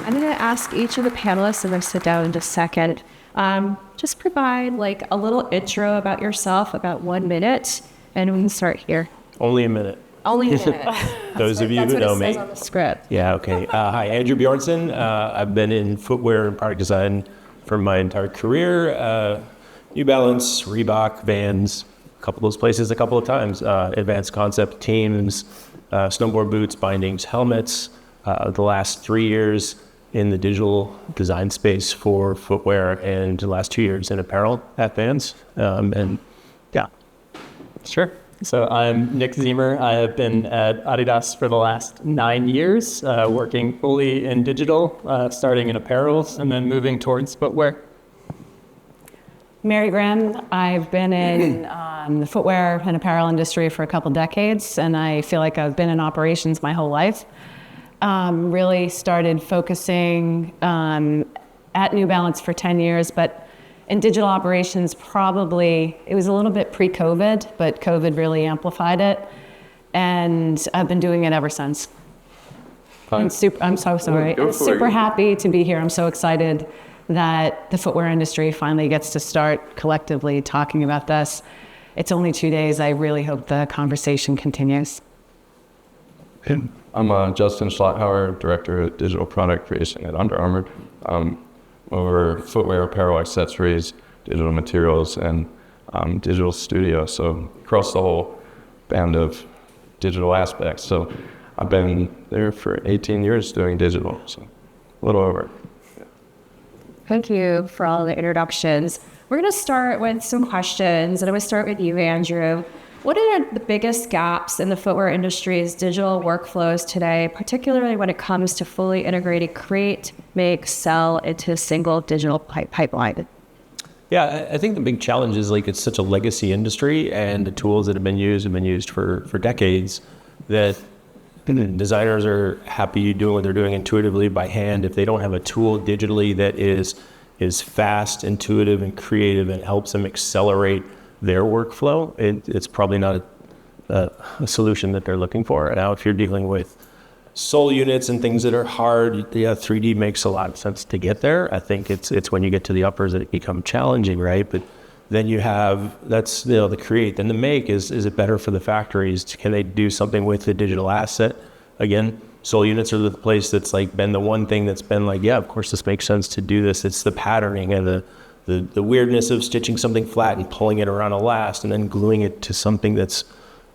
I'm going to ask each of the panelists, and I'm going to sit down in just a second, just provide like a little intro about yourself, about 1 minute, and we can start here. Only a minute. Only a minute. Those of you who know me. That's what it says on the script. Yeah, okay. Hi, Andrew Bjornson. I've been in footwear and product design for my entire career. New Balance, Reebok, Vans, a couple of those places a couple of times. Advanced Concept teams, snowboard boots, bindings, helmets. The last 3 years in the digital design space for footwear, and the last 2 years in apparel at Vans. And yeah. Sure. So I'm Nick Ziemer. I have been at Adidas for the last 9 years, working fully in digital, starting in apparels and then moving towards footwear. Mary Grimm. I've been in the footwear and apparel industry for a couple decades, and I feel like I've been in operations my whole life. Really started focusing at New Balance for 10 years, but in digital operations, probably, it was a little bit pre-COVID, but COVID really amplified it. And I've been doing it ever since. I'm so sorry. I'm super happy to be here. I'm so excited that the footwear industry finally gets to start collectively talking about this. It's only 2 days. I really hope the conversation continues. I'm Justin Schlotthauer, Director of Digital Product Creation at Under Armour. Over footwear, apparel, accessories, digital materials, and digital studio. So across the whole band of digital aspects. So I've been there for 18 years doing digital, so a little over. Yeah. Thank you for all the introductions. We're going to start with some questions, and I'm going to start with you, Andrew. What are the biggest gaps in the footwear industry's digital workflows today, particularly when it comes to fully integrated create, make, sell into a single digital pipeline? Yeah, I think the big challenge is like it's such a legacy industry, and the tools that have been used for decades, that designers are happy doing what they're doing intuitively by hand. If they don't have a tool digitally that is fast, intuitive, and creative and helps them accelerate their workflow, it's probably not a solution that they're looking for. Now, if you're dealing with sole units and things that are hard, yeah, 3D makes a lot of sense to get there. I think it's when you get to the uppers that it becomes challenging, right? But then you have, that's, the create. Then the make, is it better for the factories? Can they do something with the digital asset? Again, sole units are the place that's like been the one thing that's been like, yeah, of course this makes sense to do this. It's the patterning and the weirdness of stitching something flat and pulling it around a last and then gluing it to something that's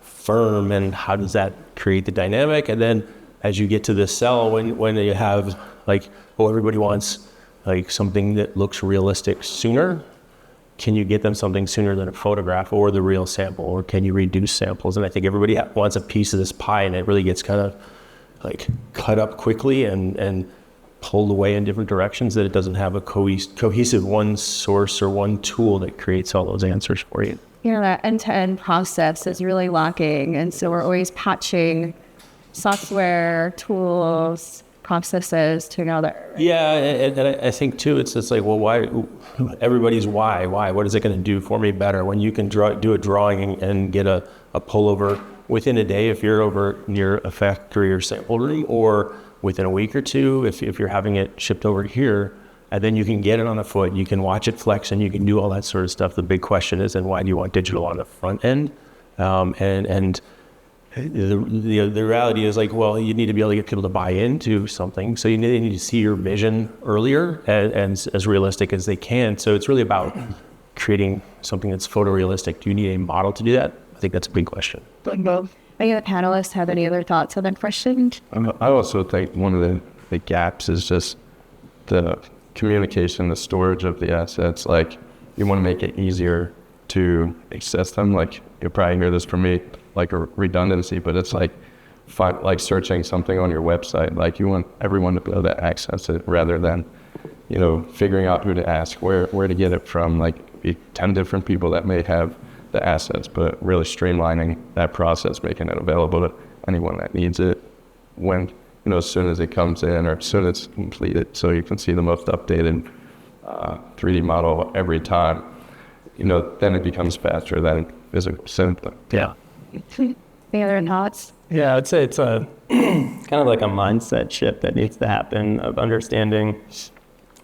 firm, and how does that create the dynamic? And then as you get to the sell, when you have like, oh, everybody wants like something that looks realistic sooner, can you get them something sooner than a photograph or the real sample, or can you reduce samples? And I think everybody wants a piece of this pie, and it really gets kind of like cut up quickly and pulled away in different directions, that it doesn't have a cohesive one source or one tool that creates all those answers for you. You know, that end-to-end process is really lacking, and so we're always patching software, tools, processes together. Yeah, and I think too, it's just like, well, why? Everybody's why? What is it going to do for me better? When you can do a drawing and get a pullover within a day if you're over near a factory or sample room, or within a week or two if you're having it shipped over here, and then you can get it on the foot, you can watch it flex, and you can do all that sort of stuff. The big question is, and why do you want digital on the front end? And the reality is like, well, you need to be able to get people to buy into something, so you need to see your vision earlier and as realistic as they can. So it's really about creating something that's photorealistic. Do you need a model to do that? I think that's a big question. Any of the panelists have any other thoughts on that question? I also think one of the gaps is just the communication, the storage of the assets. Like, you want to make it easier to access them. Like, you'll probably hear this from me, like a redundancy, but it's like searching something on your website. Like, you want everyone to be able to access it, rather than, figuring out who to ask, where to get it from. Like, be 10 different people that may have the assets, but really streamlining that process, making it available to anyone that needs it when, as soon as it comes in or as soon as it's completed, so you can see the most updated 3D model every time. Then it becomes faster than physical sampling. Yeah. Any other thoughts? Yeah, I'd say it's kind kind of like a mindset shift that needs to happen of understanding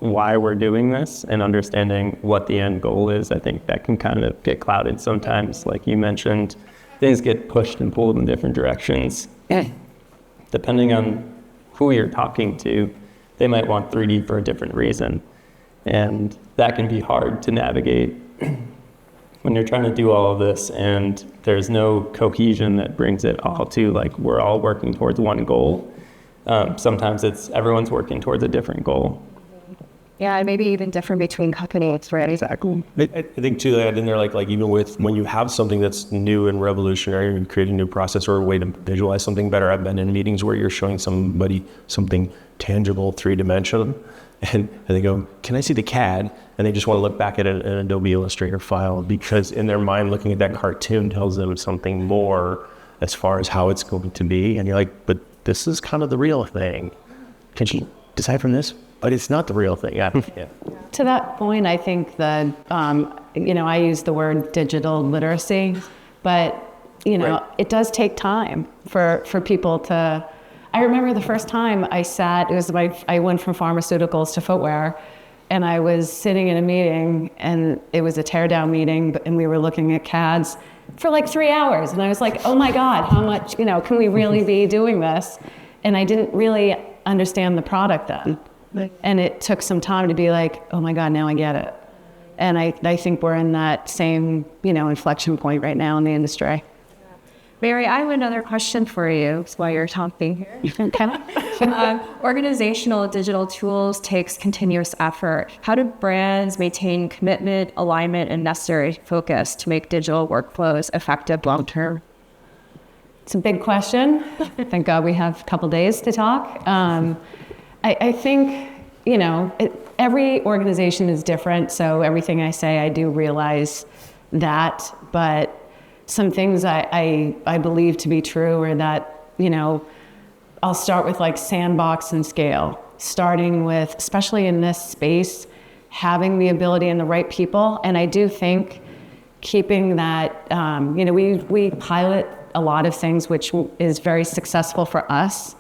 why we're doing this and understanding what the end goal is. I think that can kind of get clouded sometimes. Like you mentioned, things get pushed and pulled in different directions. Depending on who you're talking to, they might want 3D for a different reason. And that can be hard to navigate when you're trying to do all of this and there's no cohesion that brings it all to like, we're all working towards one goal. Sometimes it's everyone's working towards a different goal. Yeah, and maybe even different between companies, right? Exactly. I think too that in there, like even with when you have something that's new and revolutionary and create a new process or a way to visualize something better. I've been in meetings where you're showing somebody something tangible, 3-dimensional, and they go, "Can I see the CAD?" And they just want to look back at an Adobe Illustrator file because in their mind, looking at that cartoon tells them something more as far as how it's going to be. And you're like, "But this is kind of the real thing. Can you decide from this?" But it's not the real thing. Yeah. To that point, I think that, I use the word digital literacy, but, Right. it does take time for people to, I remember the first time I went from pharmaceuticals to footwear, and I was sitting in a meeting, and it was a teardown meeting, and we were looking at CADs for like 3 hours. And I was like, oh my God, how much, can we really be doing this? And I didn't really understand the product then. And it took some time to be like, oh my God, now I get it. And I think we're in that same, inflection point right now in the industry. Mary, I have another question for you while you're talking here. Organizational digital tools takes continuous effort. How do brands maintain commitment, alignment, and necessary focus to make digital workflows effective long-term? It's a big question. Thank God we have a couple days to talk. I think, every organization is different, so everything I say, I do realize that, but some things I believe to be true are that, I'll start with like sandbox and scale, starting with, especially in this space, having the ability and the right people. And I do think keeping that, we pilot a lot of things, which is very successful for us.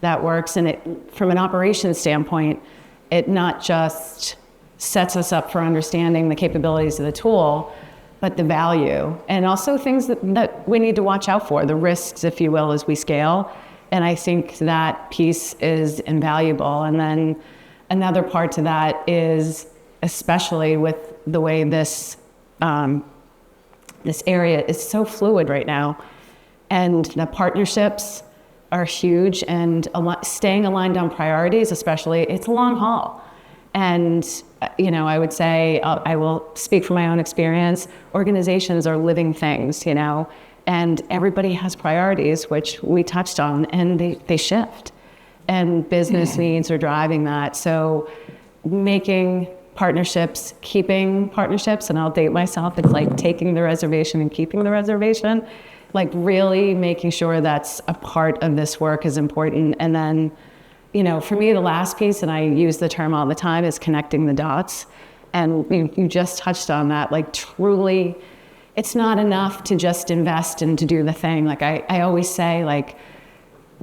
That works, and from an operations standpoint, it not just sets us up for understanding the capabilities of the tool, but the value, and also things that we need to watch out for, the risks, if you will, as we scale. And I think that piece is invaluable. And then another part to that is, especially with the way this area is so fluid right now, and the partnerships are huge, and staying aligned on priorities, especially, it's a long haul. And, I would say, I will speak from my own experience, organizations are living things, and everybody has priorities, which we touched on, and they shift. And business needs are driving that. So making partnerships, keeping partnerships, and I'll date myself, it's like taking the reservation and keeping the reservation. Like really making sure that's a part of this work is important. And then, for me, the last piece, and I use the term all the time, is connecting the dots. And you just touched on that, like truly, it's not enough to just invest and to do the thing. Like I always say, like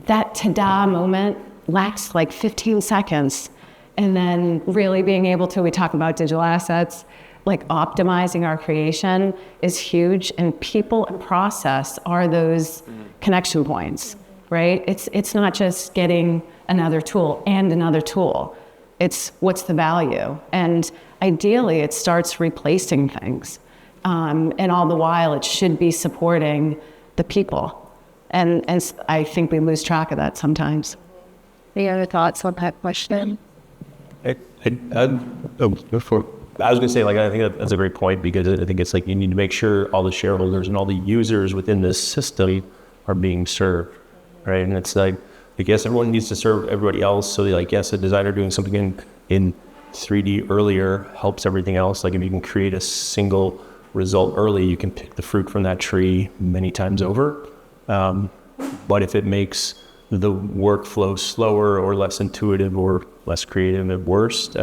that ta-da moment lasts like 15 seconds. And then really being able to, we talk about digital assets, like optimizing our creation is huge, and people and process are those connection points, right? It's not just getting another tool and another tool. It's what's the value, and ideally it starts replacing things, and all the while it should be supporting the people, and I think we lose track of that sometimes. Any other thoughts on that question? I was going to say, I think that's a great point, because I think it's like you need to make sure all the shareholders and all the users within this system are being served, right? And it's like, I guess everyone needs to serve everybody else. So yes, a designer doing something in 3D earlier helps everything else. Like if you can create a single result early, you can pick the fruit from that tree many times over. But if it makes the workflow slower or less intuitive or less creative at worst,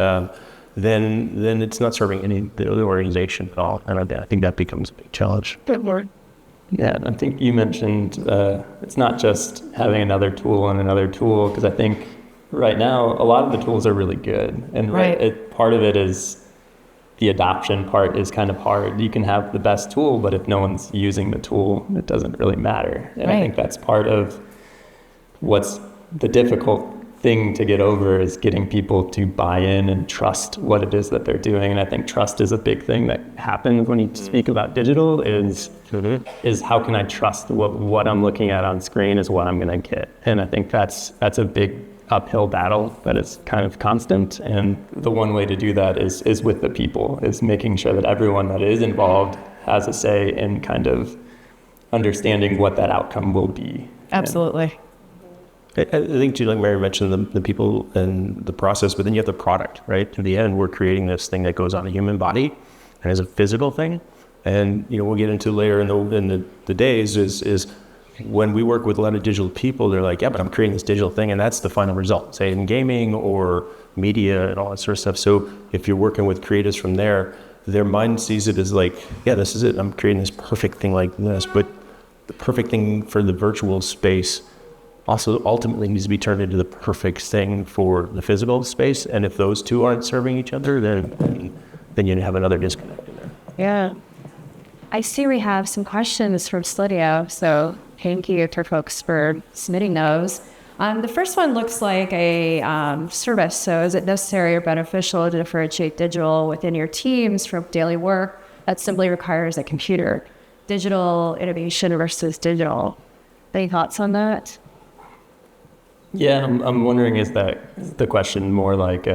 then it's not serving the organization at all. And I think that becomes a big challenge. Good word. Yeah, I think you mentioned it's not just having another tool and another tool, because I think right now a lot of the tools are really good, and Right. part of it is the adoption part is kind of hard. You can have the best tool, but if no one's using the tool, it doesn't really matter. And I think that's part of what's the difficult thing to get over, is getting people to buy in and trust what it is that they're doing. And I think trust is a big thing that happens when you speak about digital is how can I trust what I'm looking at on screen is what I'm going to get. And I think that's a big uphill battle that is kind of constant. And the one way to do that is with the people, is making sure that everyone that is involved has a say in kind of understanding what that outcome will be. Absolutely. I think too, like Mary mentioned, the people and the process, but then you have the product, right? In the end, we're creating this thing that goes on a human body and is a physical thing. And, we'll get into later in the days is when we work with a lot of digital people, they're like, yeah, but I'm creating this digital thing and that's the final result, say in gaming or media and all that sort of stuff. So if you're working with creatives from there, their mind sees it as like, yeah, this is it. I'm creating this perfect thing like this, but the perfect thing for the virtual space also ultimately needs to be turned into the perfect thing for the physical space. And if those two aren't serving each other, then you have another disconnect in there. Yeah. I see we have some questions from Slidio, so thank you to folks for submitting those. The first one looks like a service. So is it necessary or beneficial to differentiate digital within your teams from daily work that simply requires a computer? Digital innovation versus digital. Any thoughts on that? Yeah, I'm wondering, is that the question more like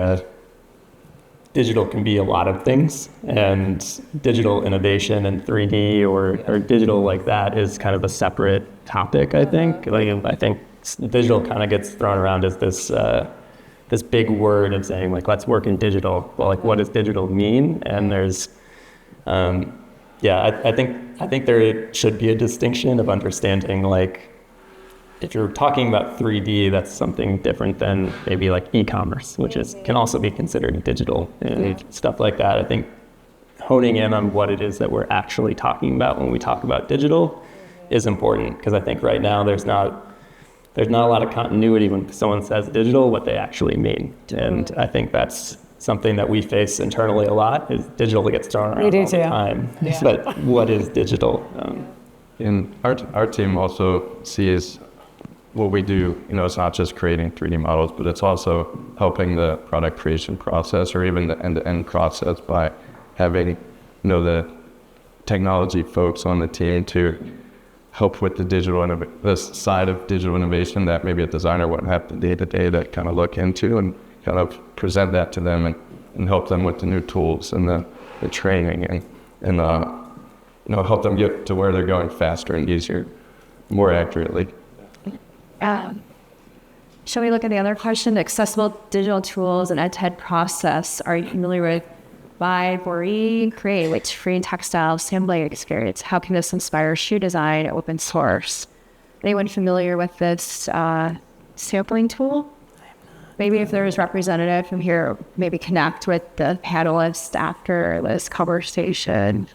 digital can be a lot of things, and digital innovation and 3D or digital like that is kind of a separate topic, I think. Like, I think digital kind of gets thrown around as this big word of saying, like, let's work in digital. Well, like, what does digital mean? And there's, I think there should be a distinction of understanding, like, if you're talking about 3D, that's something different than maybe like e-commerce, which can also be considered digital and stuff like that. I think honing in on what it is that we're actually talking about when we talk about digital is important, because I think right now there's not a lot of continuity when someone says digital, what they actually mean. And I think that's something that we face internally a lot, is digital gets thrown around all the time. Yeah. But what is digital? And our team also sees what we do, it's not just creating 3D models, but it's also helping the product creation process or even the end-to-end process by having, the technology folks on the team to help with this side of digital innovation that maybe a designer wouldn't have the day-to-day to kind of look into, and kind of present that to them and help them with the new tools and the training and help them get to where they're going faster and easier, more accurately. Shall we look at the other question? Accessible digital tools and ed-to-ed process. Are you familiar with Vibe Create, which free textile sampling experience? How can this inspire shoe design open source? Anyone familiar with this sampling tool? Maybe if there's representative from here, maybe connect with the panelists after this conversation.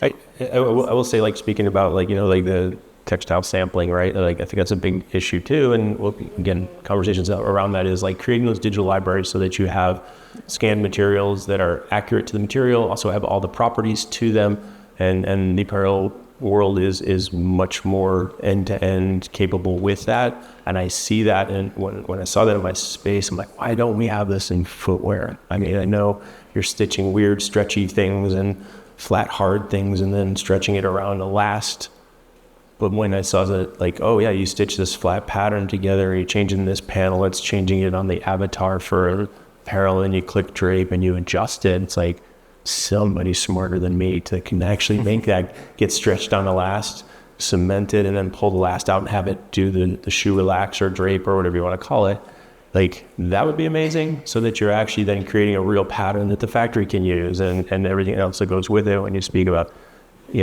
I will say, like, speaking about, like, like the textile sampling, right? Like, I think that's a big issue too. And again, conversations around that is like creating those digital libraries so that you have scanned materials that are accurate to the material, also have all the properties to them. And the apparel world is much more end-to-end capable with that. And I see that, and when I saw that in my space, I'm like, why don't we have this in footwear? I mean, I know you're stitching weird stretchy things and flat hard things and then stretching it around to last. But when I saw that, like, oh yeah, you stitch this flat pattern together, you're changing this panel, it's changing it on the avatar for apparel, and you click drape and you adjust it. It's like, somebody smarter than me can actually make that get stretched on the last, cement it, and then pull the last out and have it do the shoe relax or drape or whatever you want to call it. Like, that would be amazing, so that you're actually then creating a real pattern that the factory can use and everything else that goes with it when you speak about the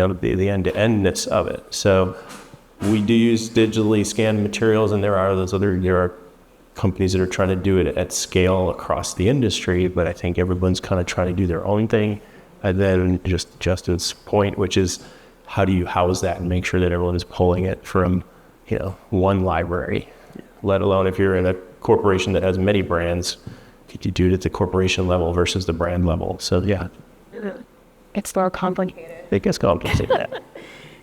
end-to-endness of it. So we do use digitally scanned materials, and there are companies that are trying to do it at scale across the industry, but I think everyone's kind of trying to do their own thing. And then just Justin's point, which is how do you house that and make sure that everyone is pulling it from, one library, let alone if you're in a corporation that has many brands, could you do it at the corporation level versus the brand level? So yeah. It's more complicated. It gets complicated.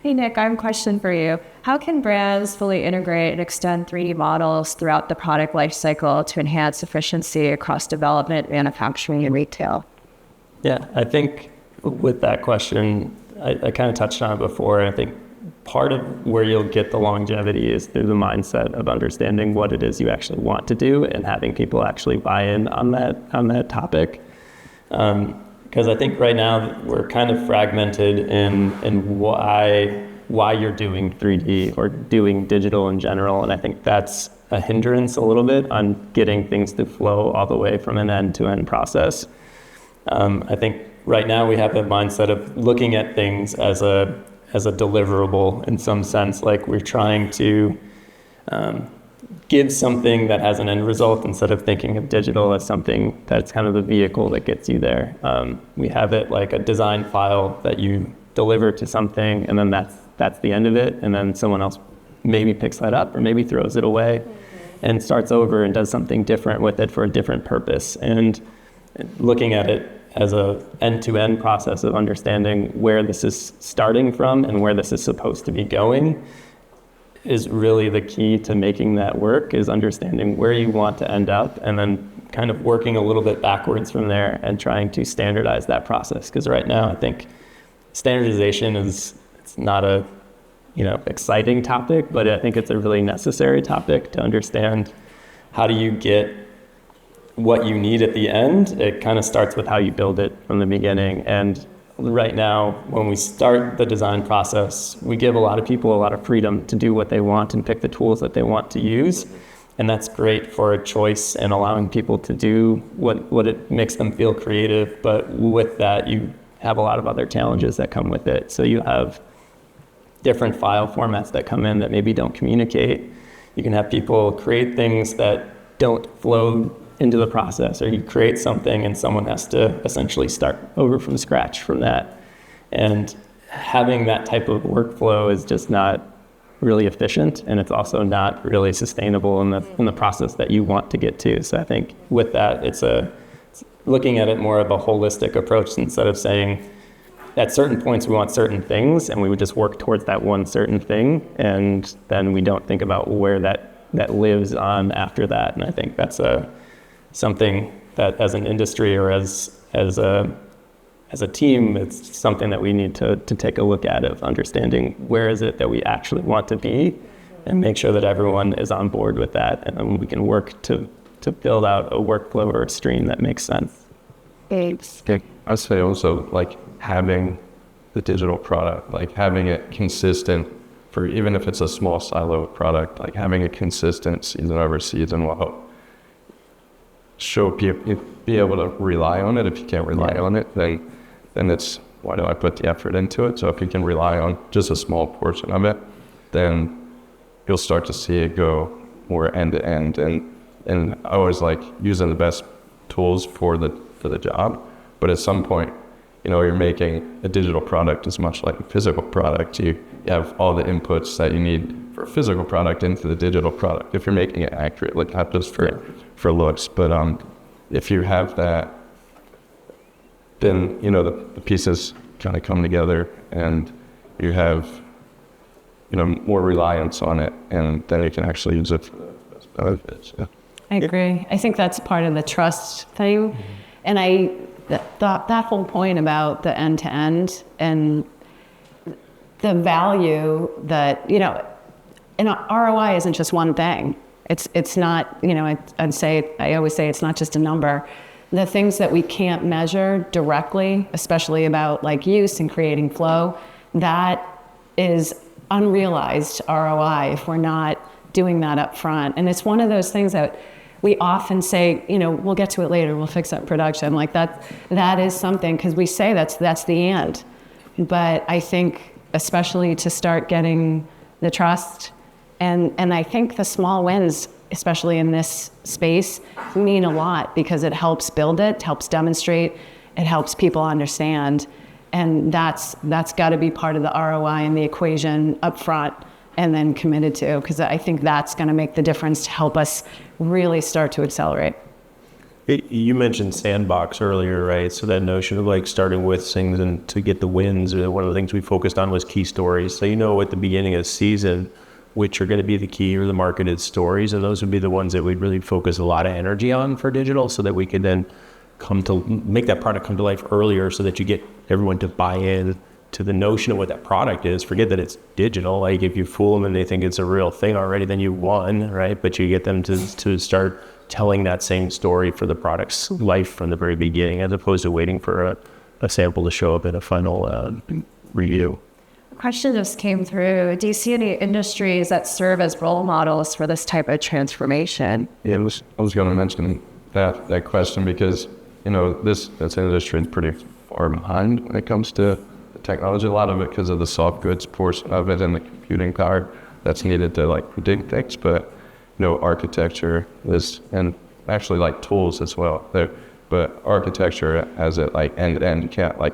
Hey, Nick, I have a question for you. How can brands fully integrate and extend 3D models throughout the product lifecycle to enhance efficiency across development, manufacturing, and retail? Yeah, I think with that question, I kind of touched on it before. I think part of where you'll get the longevity is through the mindset of understanding what it is you actually want to do and having people actually buy in on that topic. Because I think right now we're kind of fragmented in why you're doing 3D or doing digital in general, and I think that's a hindrance a little bit on getting things to flow all the way from an end-to-end process. I think right now we have a mindset of looking at things as a deliverable in some sense, like we're trying to give something that has an end result instead of thinking of digital as something that's kind of the vehicle that gets you there. We have it like a design file that you deliver to something, and then that's the end of it, and then someone else maybe picks that up or maybe throws it away and starts over and does something different with it for a different purpose. And looking at it as a end-to-end process of understanding where this is starting from and where this is supposed to be going is really the key to making that work, is understanding where you want to end up and then kind of working a little bit backwards from there and trying to standardize that process. Because right now I think standardization it's not a exciting topic, but I think it's a really necessary topic to understand how do you get what you need at the end. It kind of starts with how you build it from the beginning. And right now, when we start the design process, we give a lot of people a lot of freedom to do what they want and pick the tools that they want to use. And that's great for a choice and allowing people to do what it makes them feel creative. But with that, you have a lot of other challenges that come with it. So you have different file formats that come in that maybe don't communicate. You can have people create things that don't flow into the process, or you create something and someone has to essentially start over from scratch from that. And having that type of workflow is just not really efficient, and it's also not really sustainable in the process that you want to get to. So I think with that, it's looking at it more of a holistic approach instead of saying at certain points we want certain things and we would just work towards that one certain thing, and then we don't think about where that lives on after that. And I think that's something that as an industry or as a team, it's something that we need to take a look at, of understanding where is it that we actually want to be and make sure that everyone is on board with that. And then we can work to build out a workflow or a stream that makes sense. Thanks. Yeah, I'd say also like having the digital product, like having it consistent for, even if it's a small silo product, like having it consistent season over season will help show people, be able to rely on it. If you can't rely on it, then it's, why do I put the effort into it? So if you can rely on just a small portion of it, then you'll start to see it go more end to end. And I always like using the best tools for the job. But at some point, you're making a digital product as much like a physical product. You have all the inputs that you need for a physical product into the digital product, if you're making it accurate, like not just for looks. But if you have that, then the pieces kind of come together, and you have more reliance on it, and then you can actually use it for the best benefits. Yeah. I agree. I think that's part of the trust thing. And that whole point about the end to end and the value that, and ROI isn't just one thing. It's not, I always say it's not just a number. The things that we can't measure directly, especially about like use and creating flow, that is unrealized ROI if we're not doing that up front. And it's one of those things that we often say, we'll get to it later, we'll fix that in production. Like that is something, because we say that's the end. But I think especially to start getting the trust, and I think the small wins, especially in this space, mean a lot, because it helps build it helps demonstrate, it helps people understand. And that's got to be part of the ROI in the equation up front and then committed to, because I think that's going to make the difference to help us really start to accelerate. You mentioned sandbox earlier, right? So that notion of like starting with things and to get the wins, one of the things we focused on was key stories. So at the beginning of the season, which are going to be the key or the marketed stories, and those would be the ones that we'd really focus a lot of energy on for digital, so that we could then make that product come to life earlier, so that you get everyone to buy in to the notion of what that product is. Forget that it's digital. Like if you fool them and they think it's a real thing already, then you won, right? But you get them to start telling that same story for the product's life from the very beginning, as opposed to waiting for a sample to show up in a final review. A question just came through. Do you see any industries that serve as role models for this type of transformation? Yeah, I was going to mention that question, because this industry is pretty far behind when it comes to the technology. A lot of it because of the soft goods portion of it and the computing power that's needed to like predict things, but architecture is, and actually like tools as well. But architecture has it like end to end. You can't like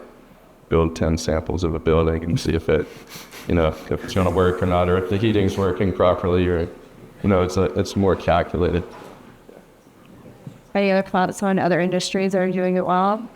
build 10 samples of a building and see if it's going to work or not, or if the heating's working properly, or it's more calculated. Any other thoughts on other industries that are doing it well?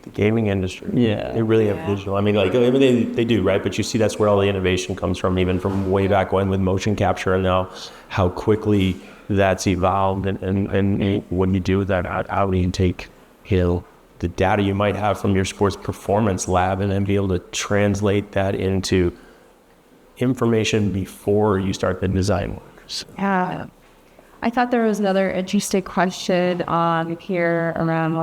The gaming industry. Yeah. They really have digital. I mean, they do, right? But you see that's where all the innovation comes from, even from way back when with motion capture, and now how quickly that's evolved. And what you do with that, how do you take, the data you might have from your sports performance lab and then be able to translate that into information before you start the design work. So. Yeah. I thought there was another interesting question on here around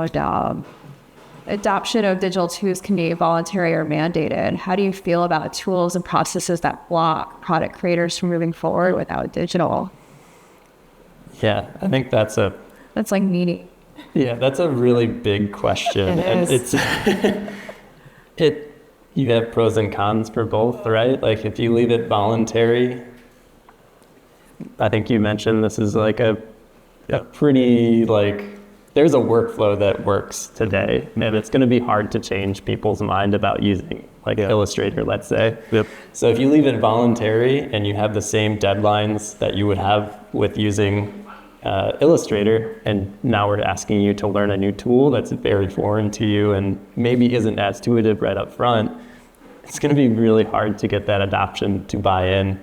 adoption of digital tools can be voluntary or mandated. How do you feel about tools and processes that block product creators from moving forward without digital? Yeah, I think that's like meaty. Yeah, that's a really big question. It is. And you have pros and cons for both, right? Like if you leave it voluntary, I think you mentioned this is like a pretty there's a workflow that works today, and it's going to be hard to change people's mind about using Illustrator, let's say. Yep. So if you leave it voluntary and you have the same deadlines that you would have with using Illustrator, and now we're asking you to learn a new tool that's very foreign to you and maybe isn't as intuitive right up front, it's going to be really hard to get that adoption to buy in.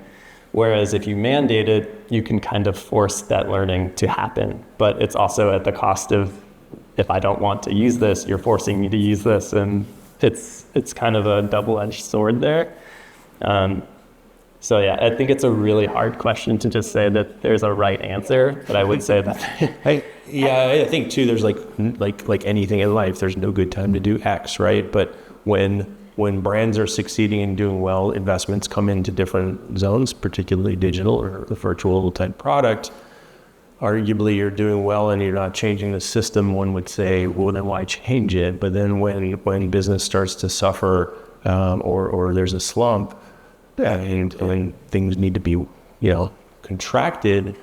Whereas if you mandate it, you can kind of force that learning to happen. But it's also at the cost of, if I don't want to use this, you're forcing me to use this. And it's kind of a double-edged sword there. So yeah, I think it's a really hard question to just say that there's a right answer, but I would say that. I think too, there's like anything in life, there's no good time to do X, right? But when brands are succeeding and doing well, investments come into different zones, particularly digital or the virtual type product. Arguably you're doing well and you're not changing the system, one would say, well, then why change it? But then when business starts to suffer or there's a slump, and when things need to be, contracted,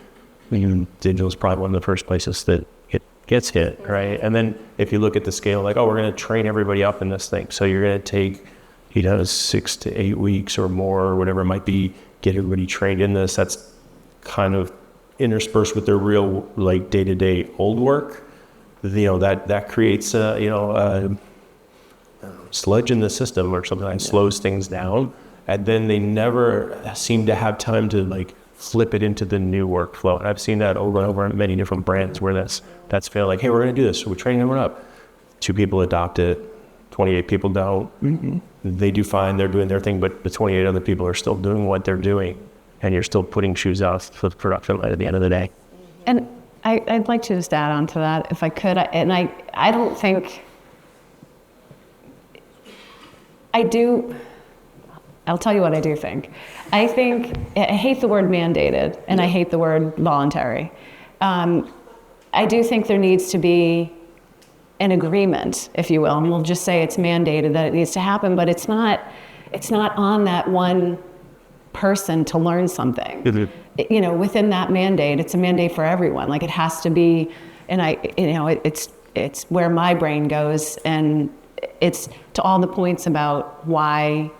digital is probably one of the first places that it gets hit, right? And then if you look at the scale, we're going to train everybody up in this thing. So you're going to take, 6 to 8 weeks or more, or whatever it might be, get everybody trained in this. That's kind of interspersed with their real, day-to-day old work. That creates a sludge in the system or something that slows things down. And then they never seem to have time to flip it into the new workflow. And I've seen that over and over in many different brands where that's failed. Hey, we're going to do this. So we're training everyone up. 2 people adopt it. 28 people don't. Mm-hmm. They do fine. They're doing their thing, but the 28 other people are still doing what they're doing. And you're still putting shoes out for the production line at the end of the day. And I'd like to just add on to that, if I could. I don't think... I'll tell you what I do think. I hate the word mandated, and I hate the word voluntary. I do think there needs to be an agreement, if you will, and we'll just say it's mandated that it needs to happen, but it's not on that one person to learn something. Mm-hmm. Within that mandate, it's a mandate for everyone. It has to be, and it's it's where my brain goes, and it's to all the points about why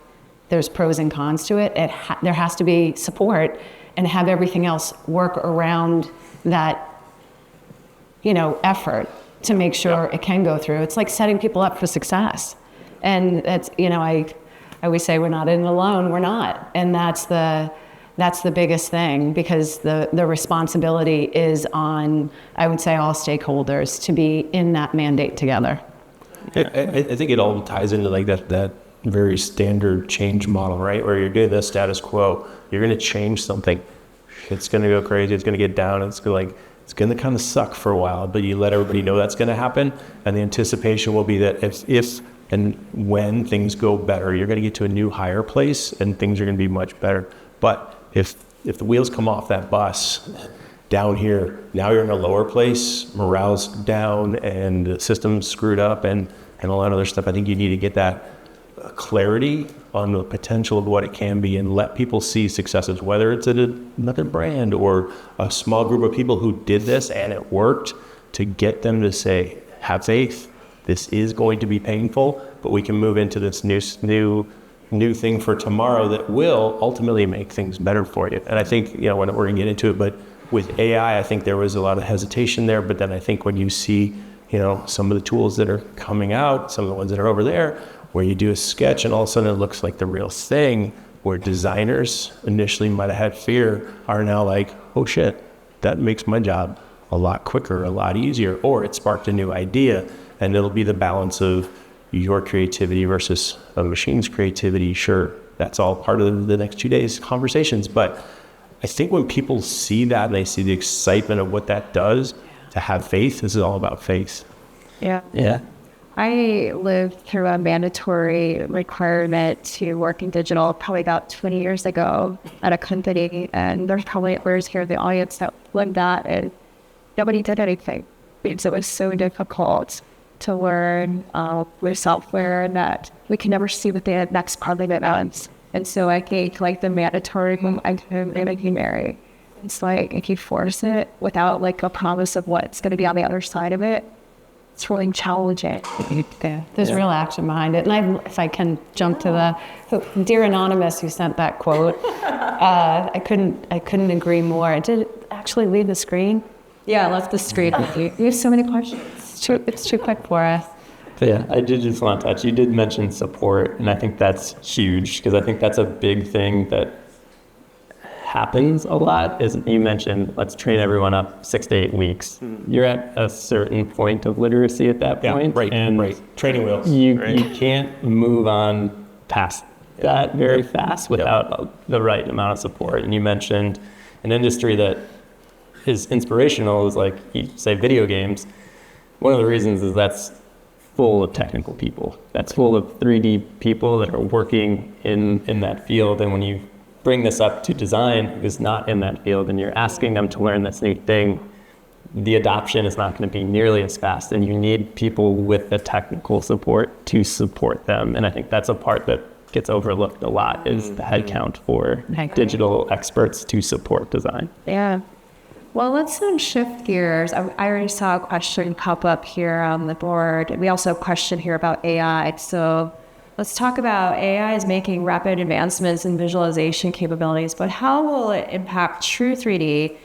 there's pros and cons to it. There has to be support and have everything else work around that, effort to make sure it can go through. It's like setting people up for success. And that's, I always say we're not in it alone. We're not. And that's the biggest thing, because the responsibility is on, I would say, all stakeholders to be in that mandate together. I think it all ties into like that very standard change model, right? Where you're doing the status quo, you're going to change something. It's going to go crazy. It's going to get down. It's going to kind of suck for a while, but you let everybody know that's going to happen. And the anticipation will be that if and when things go better, you're going to get to a new higher place and things are going to be much better. But if the wheels come off that bus down here, now you're in a lower place, morale's down and the system's screwed up and a lot of other stuff. I think you need to get that clarity on the potential of what it can be and let people see successes, whether it's at another brand or a small group of people who did this and it worked, to get them to say, have faith, this is going to be painful, but we can move into this new thing for tomorrow that will ultimately make things better for you. And I think, when we're going to get into it, but with AI, I think there was a lot of hesitation there, but then I think when you see, some of the tools that are coming out, some of the ones that are over there, where you do a sketch and all of a sudden it looks like the real thing, where designers initially might have had fear are now like, oh shit, that makes my job a lot quicker, a lot easier, or it sparked a new idea. And it'll be the balance of your creativity versus a machine's creativity. Sure, that's all part of the next 2 days conversations. But I think when people see that and they see the excitement of what that does, to have faith, this is all about faith. Yeah. I lived through a mandatory requirement to work in digital probably about 20 years ago at a company. And there's probably others here in the audience that lived that, and nobody did anything because it was so difficult to learn with software that we can never see what the next part of it is. And so I think like the mandatory Mary, it's like if you force it without like a promise of what's going to be on the other side of it, it's really challenging. There's real action behind it. And if I can jump to the Dear Anonymous who sent that quote, I couldn't agree more. Did it actually leave the screen? Yeah, I left the screen. You have so many questions. It's too quick for us. Yeah, I did just want to touch. You did mention support, and I think that's huge, because I think that's a big thing that happens a lot. Is you mentioned, let's train everyone up 6 to 8 weeks. You're at a certain point of literacy at that point. Right. Training wheels. You can't move on past that very fast without the right amount of support. And you mentioned an industry that is inspirational, is like, you say, video games. One of the reasons is that's full of technical people. That's full of 3D people that are working in that field. And when you bring this up to design, who's not in that field, and you're asking them to learn this new thing, the adoption is not going to be nearly as fast. And you need people with the technical support to support them. And I think that's a part that gets overlooked a lot, is the headcount for digital experts to support design. Yeah. Well, let's shift gears. I already saw a question pop up here on the board. We also have a question here about AI. So let's talk about AI is making rapid advancements in visualization capabilities, but how will it impact true 3D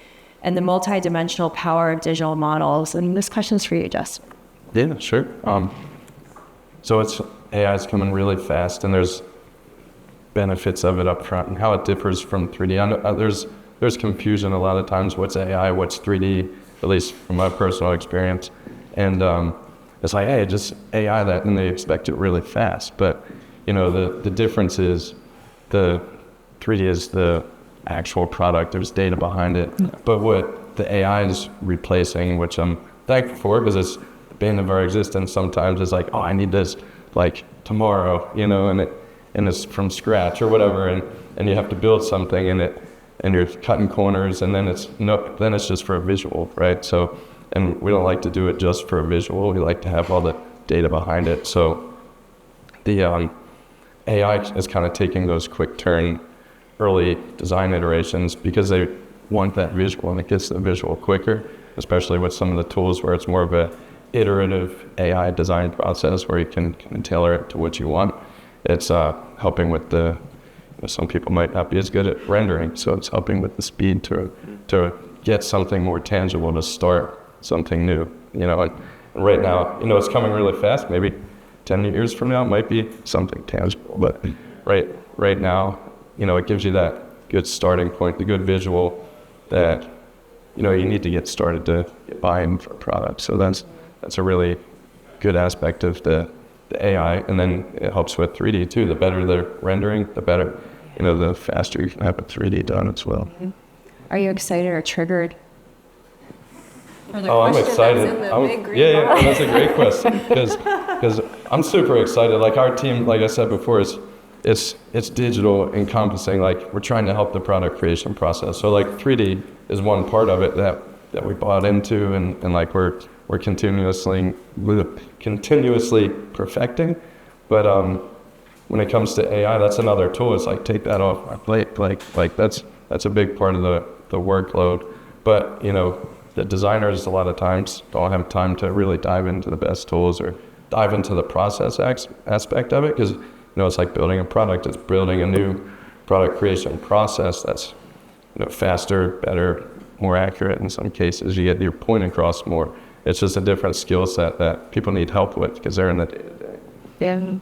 and the multi-dimensional power of digital models? And this question is for you, Justin. Yeah, sure. So AI is coming really fast, and there's benefits of it up front and how it differs from 3D. I know, there's confusion a lot of times. What's AI? What's 3D? At least from my personal experience. And it's like, hey, just AI that, and they expect it really fast. But the difference is the 3D is the actual product. There's data behind it. But what the AI is replacing, which I'm thankful for, because it's been of our existence sometimes, is like, oh, I need this like tomorrow, and it's from scratch or whatever, and you have to build something in it. And you're cutting corners, and then it's just for a visual, right? So, and we don't like to do it just for a visual. We like to have all the data behind it. So, the AI is kind of taking those quick turn, early design iterations because they want that visual, and it gets the visual quicker, especially with some of the tools where it's more of a iterative AI design process where you can tailor it to what you want. It's helping with some people might not be as good at rendering, so it's helping with the speed to get something more tangible, to start something new. And right now, it's coming really fast. Maybe 10 years from now, it might be something tangible. But right now, it gives you that good starting point, the good visual that, you need to get started to get buy-in for a product. So that's a really good aspect of the AI. And then it helps with 3D too. The better the rendering, the better, the faster you can have a 3D done as well. Are you excited or triggered? I'm excited. That's a great question because I'm super excited. Like our team, like I said before, it's digital encompassing. Like we're trying to help the product creation process. So like 3D is one part of it that we bought into, and like we're continuously perfecting. But when it comes to AI, that's another tool. It's like take that off my plate. Like that's a big part of the workload. But the designers a lot of times don't have time to really dive into the best tools or dive into the process aspect of it, because it's like building a product. It's building a new product creation process that's faster, better, more accurate in some cases. You get your point across more. It's just a different skill set that people need help with because they're in the day-to-day. Yeah,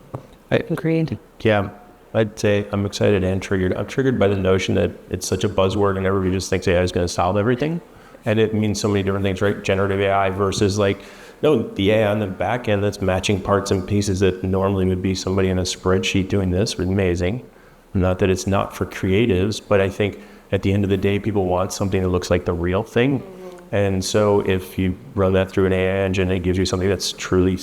agreed. Yeah, I'd say I'm excited and triggered. I'm triggered by the notion that it's such a buzzword and everybody just thinks AI is going to solve everything. And it means so many different things, right? Generative AI versus the AI on the back end that's matching parts and pieces that normally would be somebody in a spreadsheet doing this. Amazing. Not that it's not for creatives, but I think at the end of the day, people want something that looks like the real thing. And so if you run that through an AI engine, it gives you something that's truly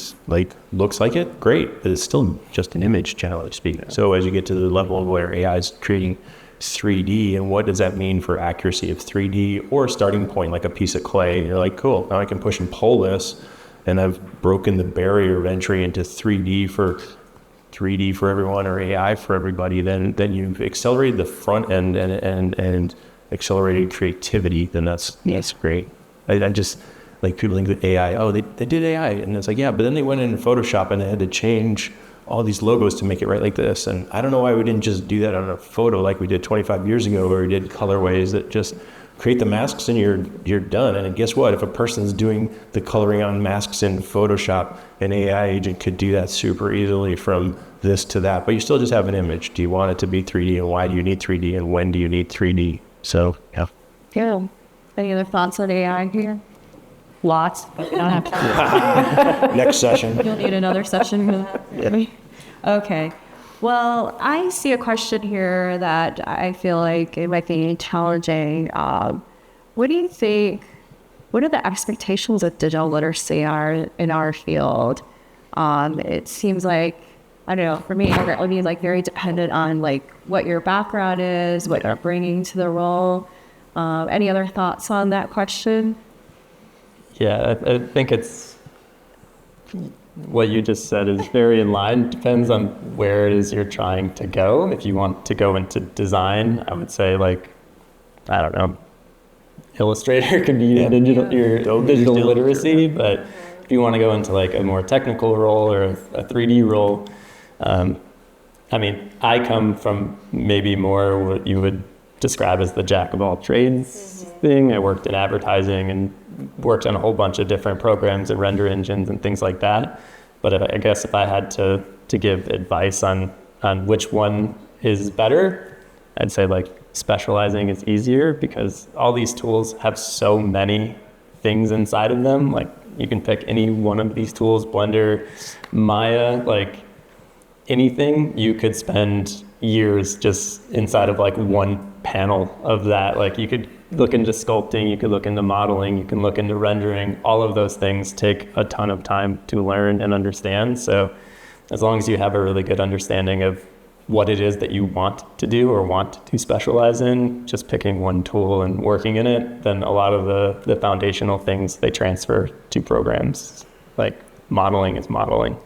looks like it, great. But it's still just an image, generally speaking. So as you get to the level where AI is creating 3D, and what does that mean for accuracy of 3D or starting point, like a piece of clay? And you're like, cool, now I can push and pull this, and I've broken the barrier of entry into 3D for everyone or AI for everybody. Then you've accelerated the front end and accelerated creativity. Then that's great. I just like people think that AI, they did AI, and it's like, yeah, but then they went in Photoshop and they had to change all these logos to make it right like this. And I don't know why we didn't just do that on a photo like we did 25 years ago, where we did colorways that just create the masks and you're done. And guess what? If a person's doing the coloring on masks in Photoshop, an AI agent could do that super easily from this to that. But you still just have an image. Do you want it to be 3D, and why do you need 3D, and when do you need 3D? So, yeah. Yeah. Any other thoughts on AI here? Lots, but we don't have time. Next session. You'll need another session for that. Yeah. Okay. Well, I see a question here that I feel like it might be challenging. What do you think, what are the expectations of digital literacy are in our field? It seems like, I don't know, for me, it would be very dependent on what your background is, what you're bringing to the role. Any other thoughts on that question? Yeah, I think it's what you just said is very in line. Depends on where it is you're trying to go. If you want to go into design, I would say I don't know, Illustrator can be your digital literacy. But if you want to go into a more technical role or a 3D role, I come from maybe more what you would describe as the jack of all trades thing. I worked in advertising and worked on a whole bunch of different programs and render engines and things like that. But I guess if I had to give advice on which one is better, I'd say specializing is easier, because all these tools have so many things inside of them. You can pick any one of these tools, Blender, Maya, anything. You could spend years just inside of one panel of that. You could look into sculpting, you could look into modeling, you can look into rendering. All of those things take a ton of time to learn and understand. So as long as you have a really good understanding of what it is that you want to do or want to specialize in, just picking one tool and working in it, then a lot of the foundational things, they transfer to programs. Modeling is modeling.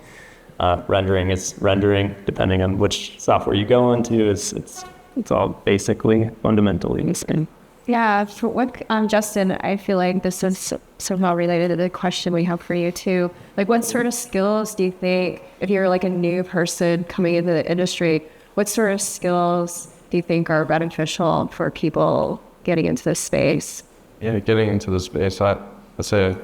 Rendering is rendering, depending on which software you go into. It's all basically fundamentally the same. Yeah, for what, Justin, I feel like this is somehow related to the question we have for you too. Like, what sort of skills do you think, if you're like a new person coming into the industry, what sort of skills do you think are beneficial for people getting into this space? Yeah, getting into the space, I'd say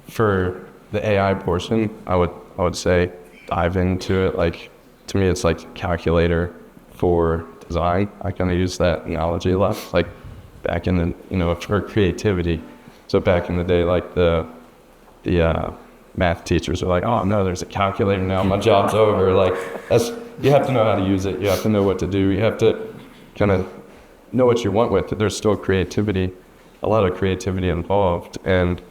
for the AI portion, I would say dive into it. Like, to me, it's like a calculator for design. I kind of use that analogy a lot. Like back in the, for creativity. So back in the day, like the math teachers are like, oh no, there's a calculator now, my job's over. Like you have to know how to use it. You have to know what to do. You have to kind of know what you want with it. There's still creativity, a lot of creativity involved, and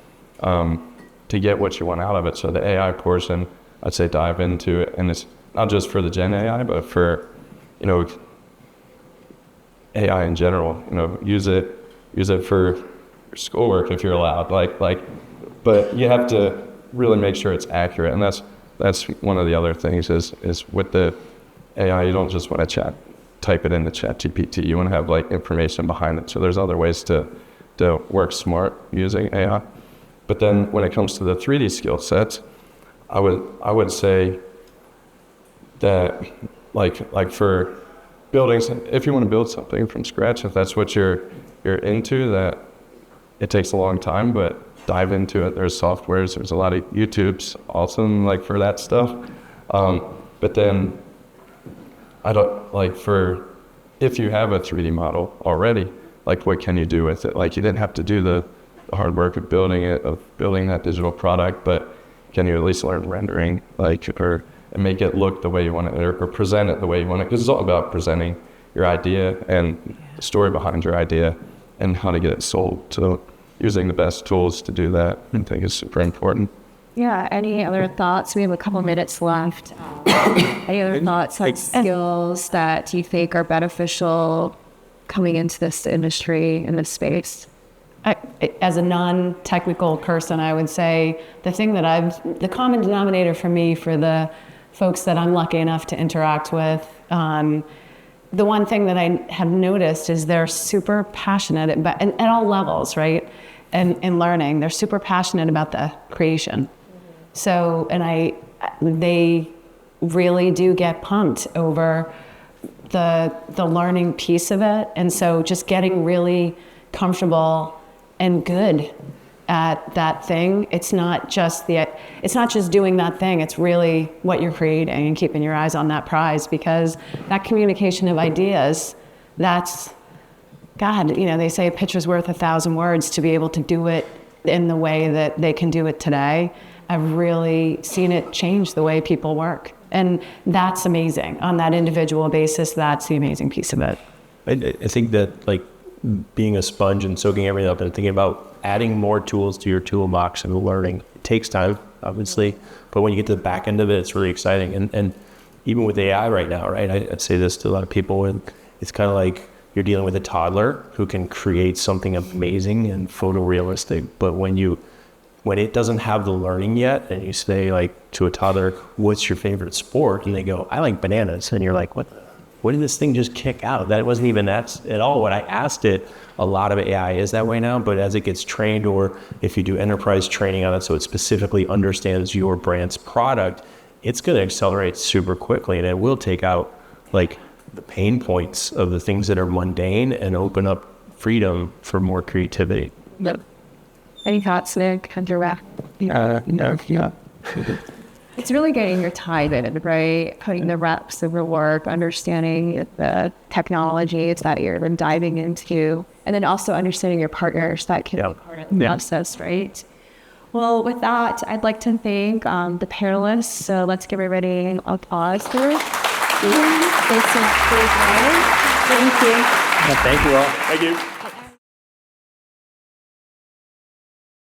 to get what you want out of it. So the AI portion, I'd say dive into it, and it's not just for the Gen AI, but for, AI in general. Use it for your schoolwork if you're allowed. But you have to really make sure it's accurate, and that's one of the other things is with the AI, you don't just want to type it into ChatGPT. You want to have like information behind it. So there's other ways to work smart using AI. But then when it comes to the 3D skill sets, I would say that like for buildings, if you want to build something from scratch, if that's what you're into, that it takes a long time, but dive into it. There's softwares, there's a lot of YouTubes awesome like for that stuff. But then I don't if you have a 3D model already, like what can you do with it? Like you didn't have to do the hard work of building that digital product, but can you at least learn rendering, and make it look the way you want it, or present it the way you want it? Because it's all about presenting your idea and the story behind your idea and how to get it sold. So using the best tools to do that, I think, is super important. Yeah, any other thoughts? We have a couple minutes left. Any other thoughts on skills that you think are beneficial coming into this industry, in this space? As a non-technical person, I would say the common denominator for me, for the folks that I'm lucky enough to interact with, the one thing that I have noticed is they're super passionate at all levels, right? And in learning, they're super passionate about the creation. So, they really do get pumped over the learning piece of it. And so just getting really comfortable and good at that thing. It's not just doing that thing. It's really what you're creating and keeping your eyes on that prize, because that communication of ideas, that's, God, they say a picture's worth 1,000 words. To be able to do it in the way that they can do it today, I've really seen it change the way people work. And that's amazing. On that individual basis, that's the amazing piece of it. I think that being a sponge and soaking everything up and thinking about adding more tools to your toolbox and learning, it takes time, obviously, but when you get to the back end of it, it's really exciting. And even with AI right now, right, I say this to a lot of people, and it's kind of like you're dealing with a toddler who can create something amazing and photorealistic, but when it doesn't have the learning yet, and you say to a toddler, what's your favorite sport? And they go, I like bananas. And you're like, what did this thing just kick out? That wasn't even that at all what I asked it. A lot of AI is that way now, but as it gets trained, or if you do enterprise training on it so it specifically understands your brand's product, it's going to accelerate super quickly, and it will take out the pain points of the things that are mundane and open up freedom for more creativity. Yep. Any thoughts, Nick, on your wrap? No. It's really getting your time in, right? Putting the reps of your work, understanding the technologies that you're diving into, and then also understanding your partners that can be part of the process, right? Well, with that, I'd like to thank the panelists. So let's give everybody a pause here. Thanks so much for your time. Thank you. Thank you all. Thank you.